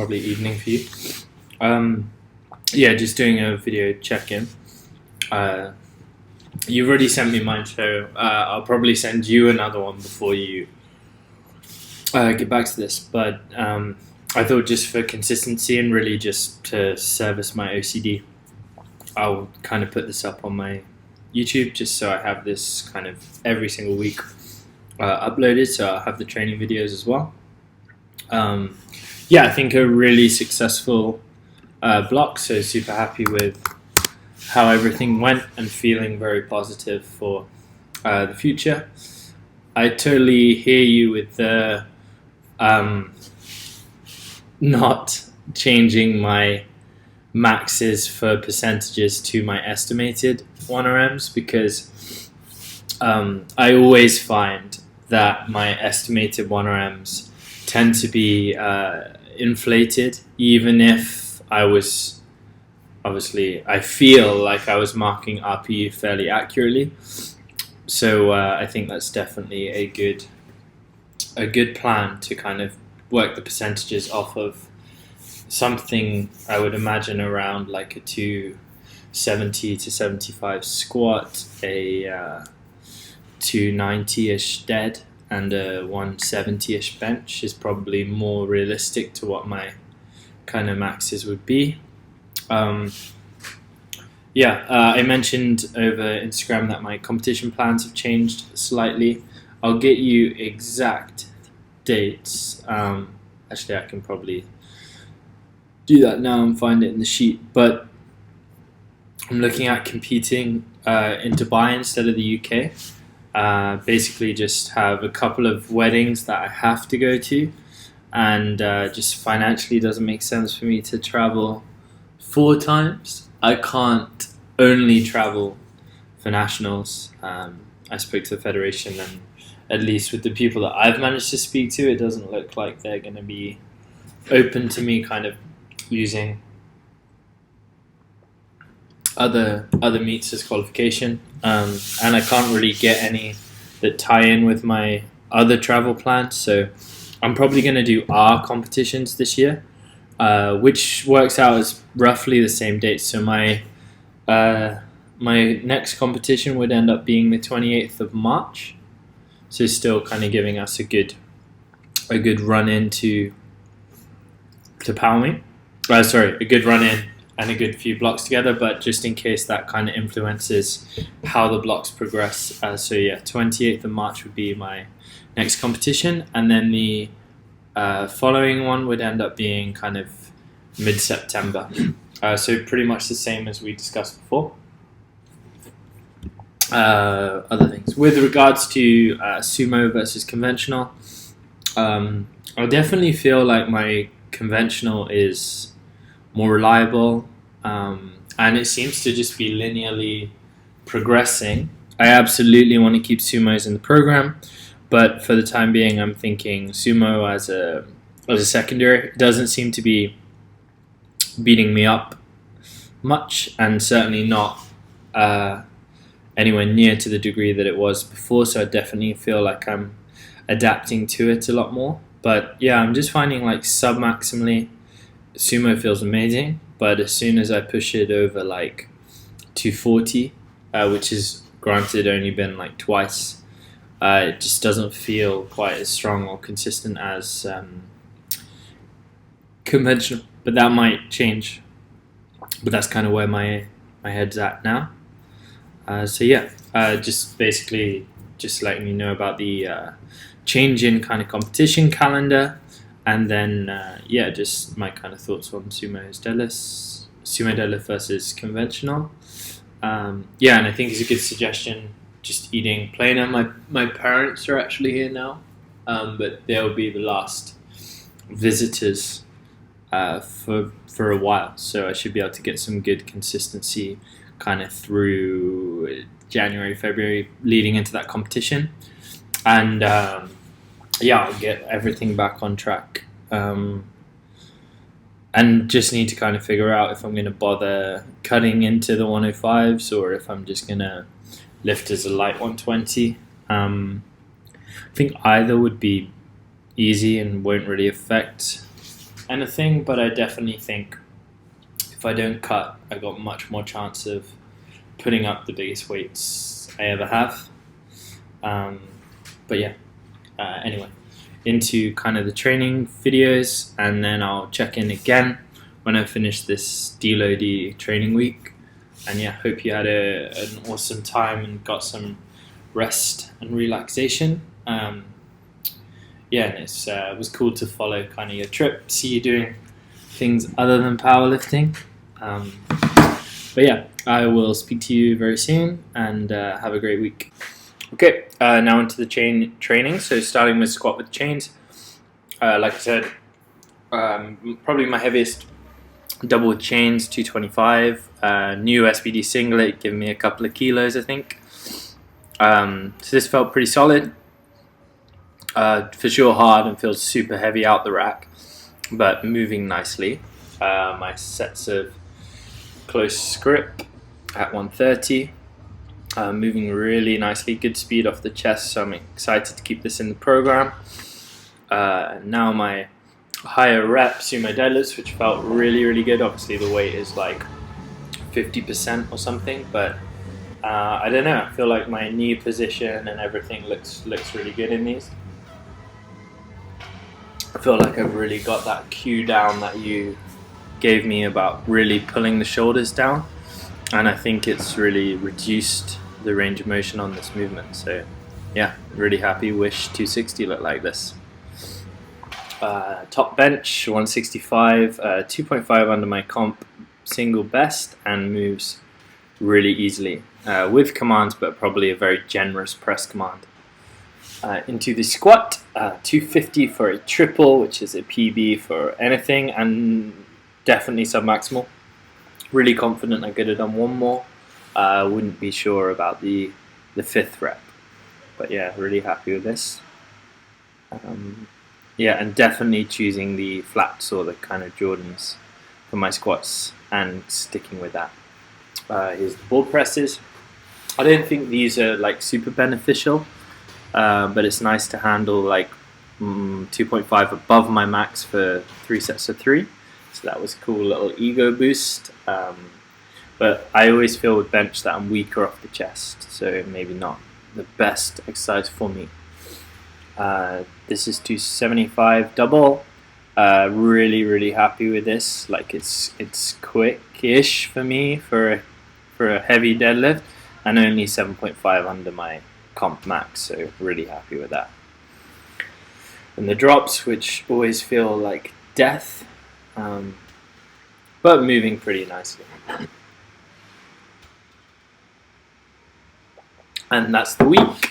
probably evening for you. Yeah, just doing a video check-in. You've already sent me mine, so I'll probably send you another one before you get back to this. But I thought just for consistency and really just to service my OCD, I'll kind of put this up on my YouTube just so I have this kind of every single week uploaded, so I'll have the training videos as well. Yeah, I think a really successful block, so super happy with how everything went and feeling very positive for the future. I totally hear you with the not changing my maxes for percentages to my estimated 1RMs, because I always find that my estimated 1RMs tend to be inflated, even if I was I feel like I was marking RPU fairly accurately. So I think that's definitely a good plan to kind of work the percentages off of something I would imagine around like a 270 to 75 squat, a 290-ish dead, and a 170-ish bench is probably more realistic to what my kind of maxes would be. I mentioned over Instagram that my competition plans have changed slightly. I'll get you exact dates. Actually, I can probably do that now and find it in the sheet. But I'm looking at competing in Dubai instead of the UK. Basically, just have a couple of weddings that I have to go to, and just financially doesn't make sense for me to travel 4 times. I can't only travel for nationals. I spoke to the federation, and at least with the people that I've managed to speak to, it doesn't look like they're going to be open to me kind of using other meets as qualification. And I can't really get any that tie in with my other travel plans. So I'm probably going to do our competitions this year, which works out as roughly the same dates. So my next competition would end up being the 28th of March. So still kind of giving us a good run into Power Meet. A good run in and a good few blocks together, but just in case that kind of influences how the blocks progress. 28th of March would be my next competition, and then the following one would end up being kind of mid-September. So pretty much the same as we discussed before. Other things. With regards to sumo versus conventional, I definitely feel like my conventional is more reliable, and it seems to just be linearly progressing. I absolutely want to keep sumos in the program, but for the time being, I'm thinking sumo as a secondary. It doesn't seem to be beating me up much, and certainly not anywhere near to the degree that it was before. So I definitely feel like I'm adapting to it a lot more. But yeah, I'm just finding like sub-maximally, sumo feels amazing, but as soon as I push it over like 240, which is granted only been like twice, it just doesn't feel quite as strong or consistent as conventional. But that might change. But that's kind of where my head's at now. Just basically just letting you know about the change in kind of competition calendar. And then, just my kind of thoughts on sumo deadlift versus conventional. And I think it's a good suggestion, just eating plainer. My parents are actually here now, but they'll be the last visitors for a while. So I should be able to get some good consistency kind of through January, February, leading into that competition. And I'll get everything back on track, and just need to kind of figure out if I'm going to bother cutting into the 105s or if I'm just going to lift as a light 120. I think either would be easy and won't really affect anything, but I definitely think if I don't cut, I got much more chance of putting up the biggest weights I ever have. But yeah, anyway, into kind of the training videos, and then I'll check in again when I finish this deloady training week. And yeah, hope you had an awesome time and got some rest and relaxation. Yeah, and it was cool to follow kind of your trip, see you doing things other than powerlifting. But yeah, I will speak to you very soon, and have a great week. Okay, now into the chain training. So starting with squat with chains. Like I said, probably my heaviest double with chains, 225. New SBD singlet, giving me a couple of kilos, I think. So this felt pretty solid. For sure hard and feels super heavy out the rack, but moving nicely. My sets of close grip at 130. Moving really nicely, good speed off the chest, so I'm excited to keep this in the program. Now my higher reps, sumo deadlifts, which felt really, really good. Obviously the weight is like 50% or something, but I don't know, I feel like my knee position and everything looks really good in these. I feel like I've really got that cue down that you gave me about really pulling the shoulders down, and I think it's really reduced the range of motion on this movement. So yeah, really happy. Wish 260 looked like this. Top bench 165, 2.5 under my comp single best, and moves really easily with commands, but probably a very generous press command. Into the squat, 250 for a triple, which is a PB for anything, and definitely submaximal. Really confident I could have done one more. Wouldn't be sure about the fifth rep, but yeah, really happy with this. Yeah, and definitely choosing the flats or the kind of Jordans for my squats and sticking with that. Here's the board presses. I don't think these are like super beneficial, but it's nice to handle like 2.5 above my max for 3 sets of 3. So that was a cool little ego boost. But I always feel with bench that I'm weaker off the chest, so maybe not the best exercise for me. This is 275 double. Really, really happy with this. Like it's quick-ish for me for a heavy deadlift, and only 7.5 under my comp max, so really happy with that. And the drops, which always feel like death, but moving pretty nicely. And that's the week.